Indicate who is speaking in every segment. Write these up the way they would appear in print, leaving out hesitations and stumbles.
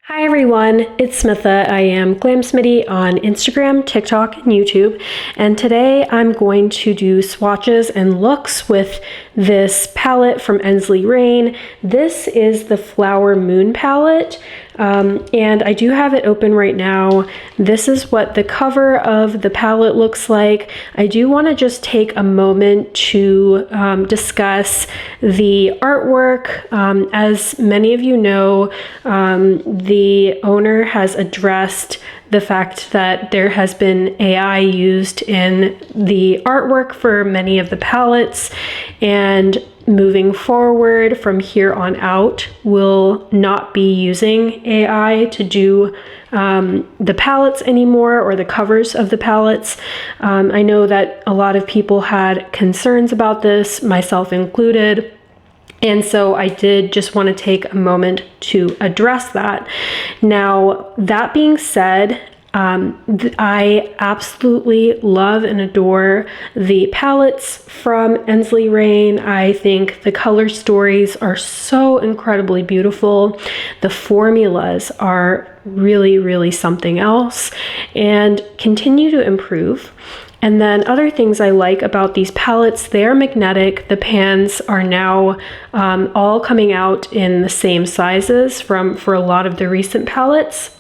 Speaker 1: Hi everyone, it's Smitha. I am Glamsmitty on Instagram, TikTok, and YouTube. And today I'm going to do swatches and looks with this palette from Ensley Reign. This is the Flower Moon palette. And I do have it open right now. This is what the cover of the palette looks like. I do want to just take a moment to discuss the artwork. As many of you know, the owner has addressed the fact that there has been AI used in the artwork for many of the palettes, and moving forward from here on out, we'll not be using AI to do the palettes anymore, or the covers of the palettes. I know that a lot of people had concerns about this, myself included. And so I did just want to take a moment to address that. Now, that being said, I absolutely love and adore the palettes from Ensley Reign. I think the color stories are so incredibly beautiful. The formulas are really, really something else and continue to improve. And then other things I like about these palettes, they are magnetic. The pans are now all coming out in the same sizes for a lot of the recent palettes.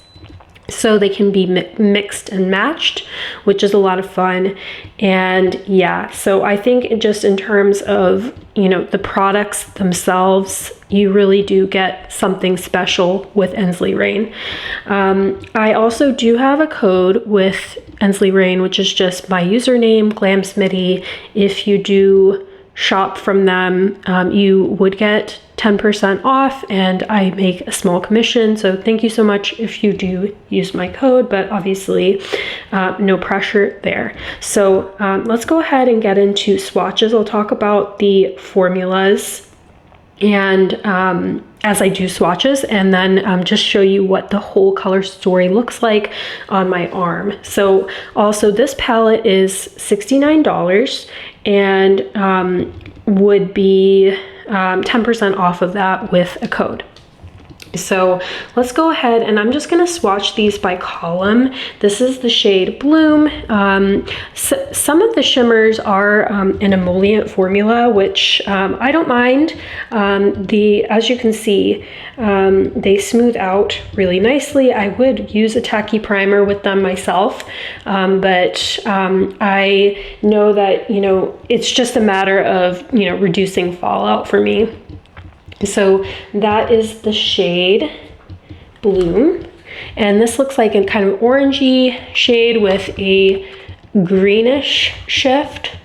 Speaker 1: So they can be mixed and matched, which is a lot of fun. And yeah, so I think just in terms of, you know, the products themselves, you really do get something special with Ensley Reign. I also do have a code with Ensley Reign, which is just my username, Glamsmitty. If you do shop from them, you would get 10% off, and I make a small commission. So thank you so much if you do use my code, but obviously no pressure there. So let's go ahead and get into swatches. I'll talk about the formulas and as I do swatches, and then just show you what the whole color story looks like on my arm. So also this palette is $69 and would be 10% off of that with a code. So let's go ahead, and I'm just going to swatch these by column. This is the shade Bloom. Some of the shimmers are an emollient formula, which I don't mind. As you can see, they smooth out really nicely. I would use a tacky primer with them myself, but I know that, you know, it's just a matter of, you know, reducing fallout for me. So that is the shade Bloom, and this looks like a kind of orangey shade with a greenish shift.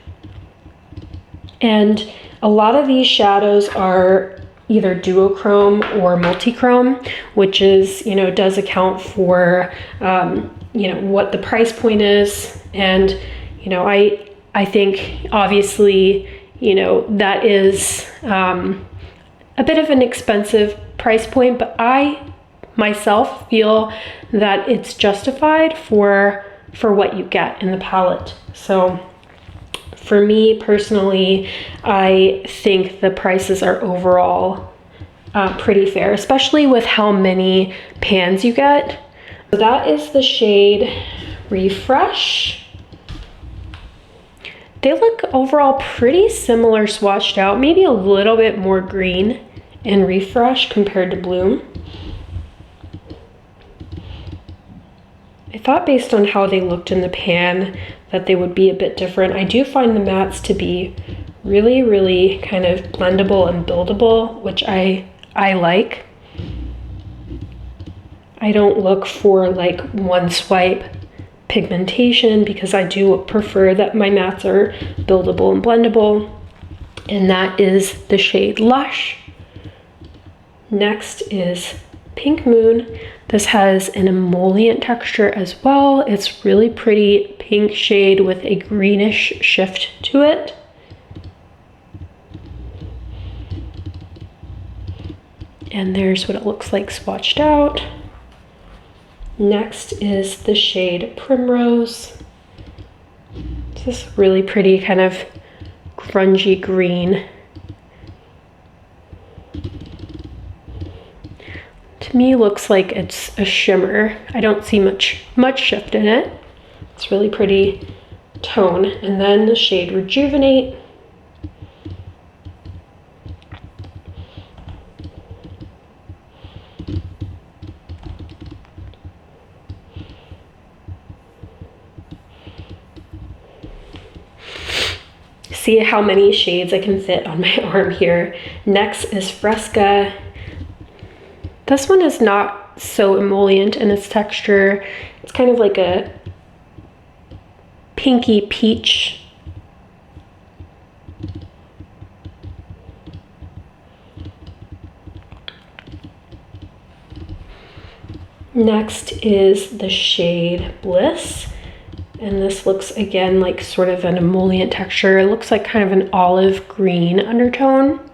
Speaker 1: And a lot of these shadows are either duochrome or multichrome, which is, you know, does account for you know, what the price point is. And you know, I think obviously, you know, that is a bit of an expensive price point, but I myself feel that it's justified for what you get in the palette. So for me personally, I think the prices are overall pretty fair, especially with how many pans you get. So that is the shade Refresh. They look overall pretty similar swatched out, maybe a little bit more green in Refresh compared to Bloom. I thought based on how they looked in the pan that they would be a bit different. I do find the mattes to be really, really kind of blendable and buildable, which I like. I don't look for like one swipe pigmentation, because I do prefer that my mattes are buildable and blendable. And that is the shade Lush. Next is Pink Moon. This has an emollient texture as well. It's really pretty pink shade with a greenish shift to it. And there's what it looks like swatched out. Next is the shade Primrose. This is really pretty kind of grungy green. to me looks like it's a shimmer. I don't see much shift in it. It's really pretty tone. And then the shade Rejuvenate. See how many shades I can fit on my arm here. Next is Fresca. This one is not so emollient in its texture. It's kind of like a pinky peach. Next is the shade Bliss. And this looks again like sort of an emollient texture. It looks like kind of an olive green undertone.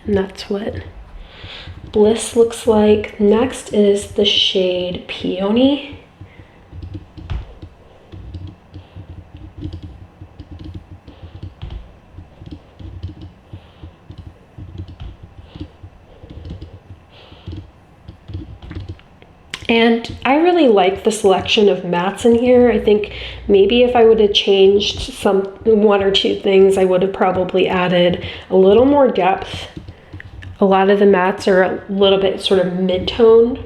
Speaker 1: And that's what Bliss looks like. Next is the shade Peony. And I really like the selection of mattes in here. I think maybe if I would have changed one or two things, I would have probably added a little more depth. A lot of the mattes are a little bit sort of mid-tone.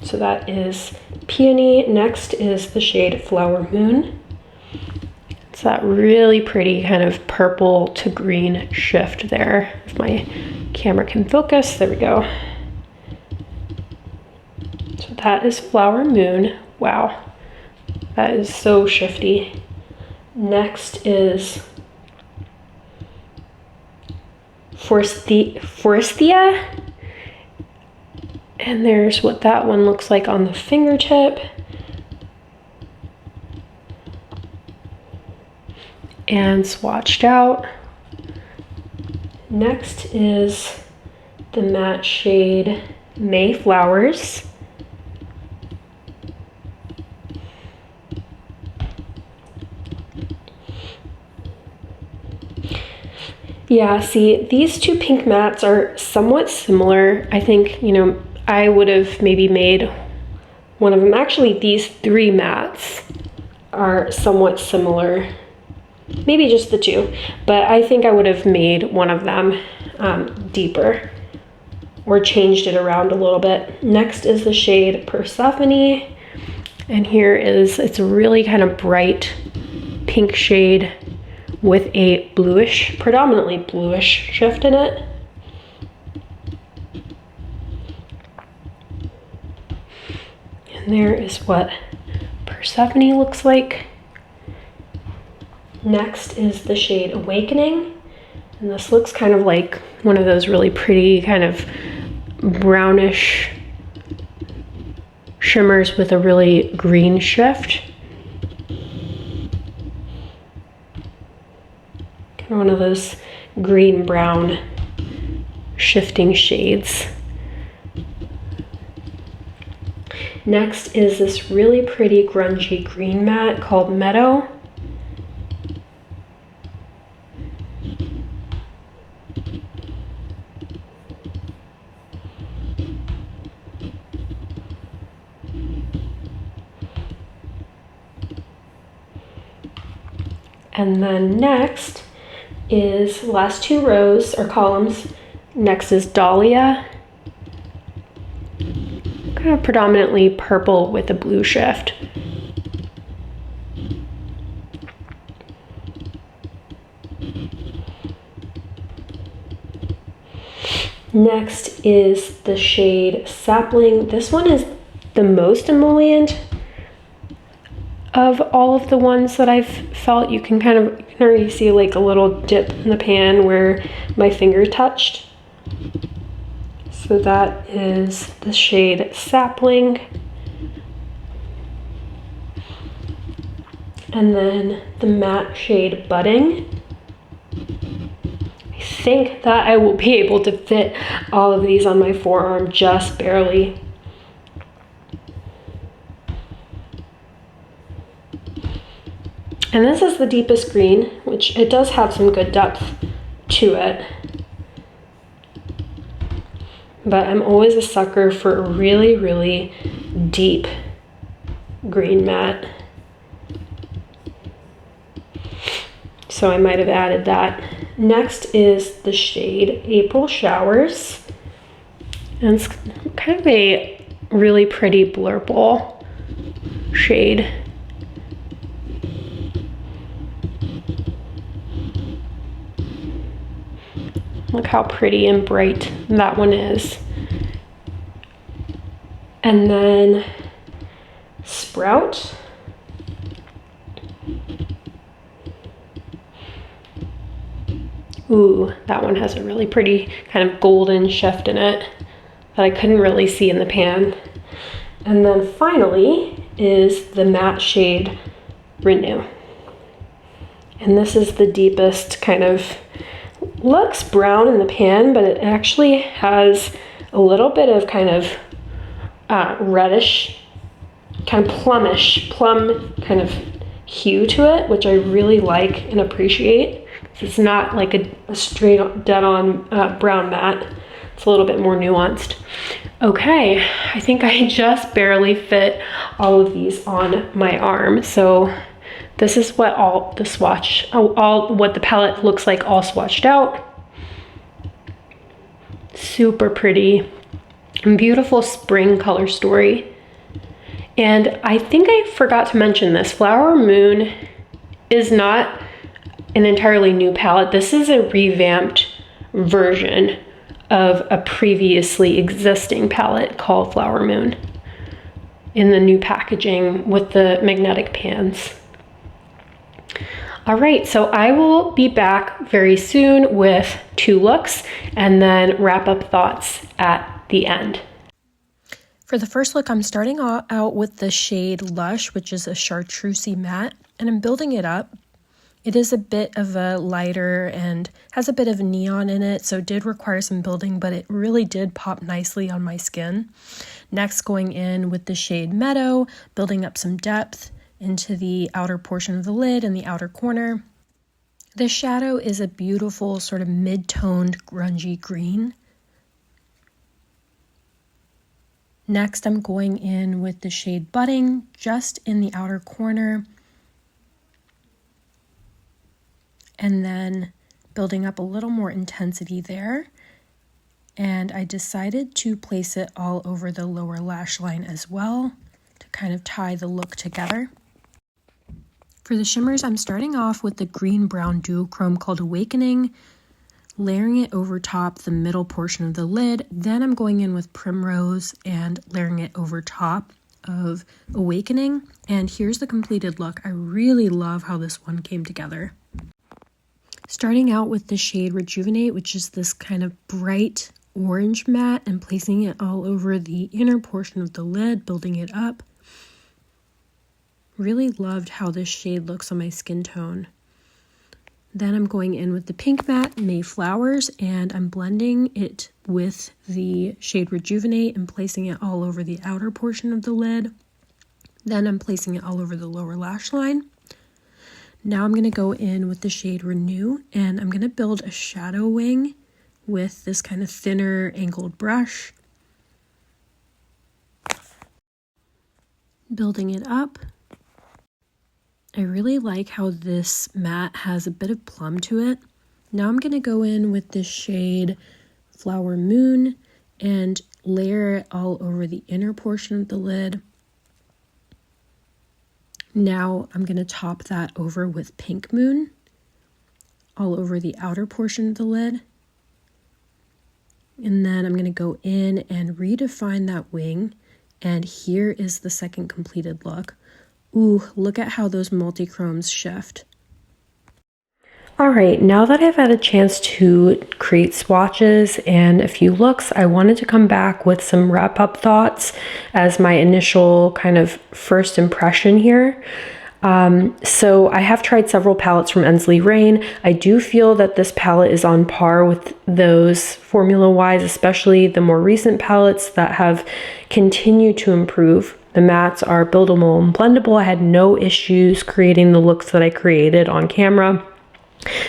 Speaker 1: So that is Peony. Next is the shade Flower Moon. It's that really pretty kind of purple to green shift there. If my camera can focus, there we go. So that is Flower Moon. Wow, that is so shifty. Next is Forestia. And there's what that one looks like on the fingertip. And swatched out. Next is the matte shade Mayflowers. Yeah, see, these two pink mattes are somewhat similar. I think, you know, I would have maybe made one of them. Actually, these three mattes are somewhat similar. Maybe just the two, but I think I would have made one of them deeper or changed it around a little bit. Next is the shade Persephone. And here is, it's a really kind of bright pink shade with a bluish, predominantly bluish shift in it. And there is what Persephone looks like. Next is the shade Awakening. And this looks kind of like one of those really pretty kind of brownish shimmers with a really green shift. One of those green brown shifting shades. Next is this really pretty grungy green matte called Meadow. And then next is last two rows or columns. Next is Dahlia. Kind of predominantly purple with a blue shift. Next is the shade Sapling. This one is the most emollient of all of the ones that I've felt. You can already see like a little dip in the pan where my finger touched. So that is the shade Sapling. And then the matte shade Budding. I think that I will be able to fit all of these on my forearm just barely. And this is the deepest green, which it does have some good depth to it. But I'm always a sucker for a really, really deep green matte. So I might have added that. Next is the shade April Showers. And it's kind of a really pretty blurple shade. Look how pretty and bright that one is. And then Sprout. Ooh, that one has a really pretty kind of golden shift in it that I couldn't really see in the pan. And then finally is the matte shade Renew. And this is the deepest kind of, looks brown in the pan, but it actually has a little bit of kind of reddish, kind of plum kind of hue to it, which I really like and appreciate. It's not like a straight dead on brown matte. It's a little bit more nuanced. Okay, I think I just barely fit all of these on my arm. So this is what all the swatch, what the palette looks like all swatched out. Super pretty and beautiful spring color story. And I think I forgot to mention this, Flower Moon is not an entirely new palette. This is a revamped version of a previously existing palette called Flower Moon in the new packaging with the magnetic pans. All right, so I will be back very soon with 2 looks and then wrap up thoughts at the end. For the first look, I'm starting out with the shade Lush, which is a chartreusey matte, and I'm building it up. It is a bit of a lighter and has a bit of neon in it, so it did require some building, but it really did pop nicely on my skin. Next, going in with the shade Meadow, building up some depth into the outer portion of the lid and the outer corner. The shadow is a beautiful sort of mid-toned grungy green. Next, I'm going in with the shade Budding, just in the outer corner, and then building up a little more intensity there. And I decided to place it all over the lower lash line as well to kind of tie the look together. For the shimmers, I'm starting off with the green-brown duochrome called Awakening, layering it over top the middle portion of the lid. Then I'm going in with Primrose and layering it over top of Awakening. And here's the completed look. I really love how this one came together. Starting out with the shade Rejuvenate, which is this kind of bright orange matte, and placing it all over the inner portion of the lid, building it up. Really loved how this shade looks on my skin tone. Then I'm going in with the pink matte Mayflowers, and I'm blending it with the shade Rejuvenate and placing it all over the outer portion of the lid. Then I'm placing it all over the lower lash line. Now I'm going to go in with the shade Renew, and I'm going to build a shadow wing with this kind of thinner angled brush. Building it up. I really like how this matte has a bit of plum to it. Now I'm going to go in with the shade Flower Moon and layer it all over the inner portion of the lid. Now I'm going to top that over with Pink Moon all over the outer portion of the lid. And then I'm going to go in and redefine that wing. And here is the second completed look. Ooh, look at how those multi-chromes shift. All right, now that I've had a chance to create swatches and a few looks, I wanted to come back with some wrap-up thoughts as my initial kind of first impression here. So I have tried several palettes from Ensley Reign. I do feel that this palette is on par with those formula-wise, especially the more recent palettes that have continued to improve. The mattes are buildable and blendable. I had no issues creating the looks that I created on camera.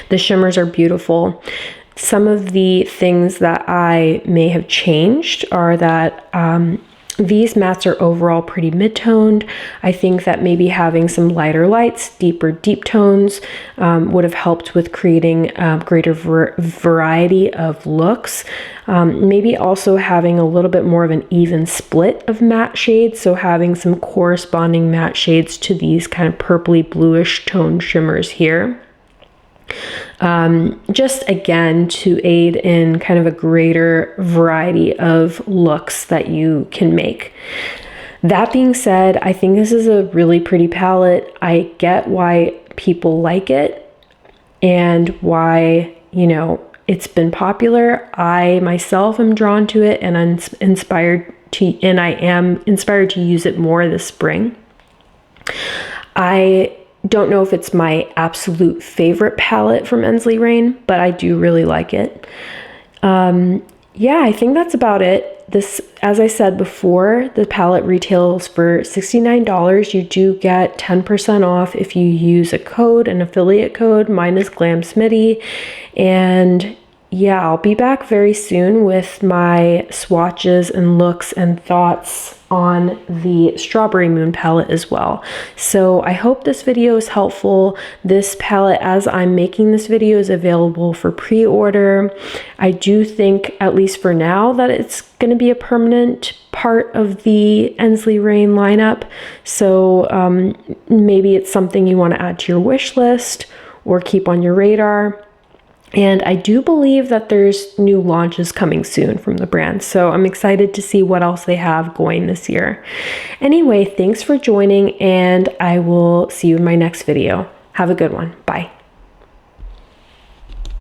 Speaker 1: The shimmers are beautiful. Some of the things that I may have changed are that these mattes are overall pretty mid-toned. I think that maybe having some lighter lights, deeper deep tones would have helped with creating a greater variety of looks. Maybe also having a little bit more of an even split of matte shades, so having some corresponding matte shades to these kind of purpley bluish toned shimmers here. Just again to aid in kind of a greater variety of looks that you can make. That being said, I think this is a really pretty palette. I get why people like it and why, you know, it's been popular. I myself am drawn to it, and I'm inspired to, and I am inspired to use it more this spring. I don't know if it's my absolute favorite palette from Ensley Reign, but I do really like it. Yeah, I think that's about it. This, as I said before, the palette retails for $69. You do get 10% off if you use a code, an affiliate code. Mine is Glamsmitty. And yeah, I'll be back very soon with my swatches and looks and thoughts on the Strawberry Moon palette as well. So I hope this video is helpful. This palette, as I'm making this video, is available for pre-order. I do think, at least for now, that it's going to be a permanent part of the Ensley Reign lineup. So maybe it's something you want to add to your wish list or keep on your radar. And I do believe that there's new launches coming soon from the brand. So I'm excited to see what else they have going this year. Anyway, thanks for joining, and I will see you in my next video. Have a good one. Bye.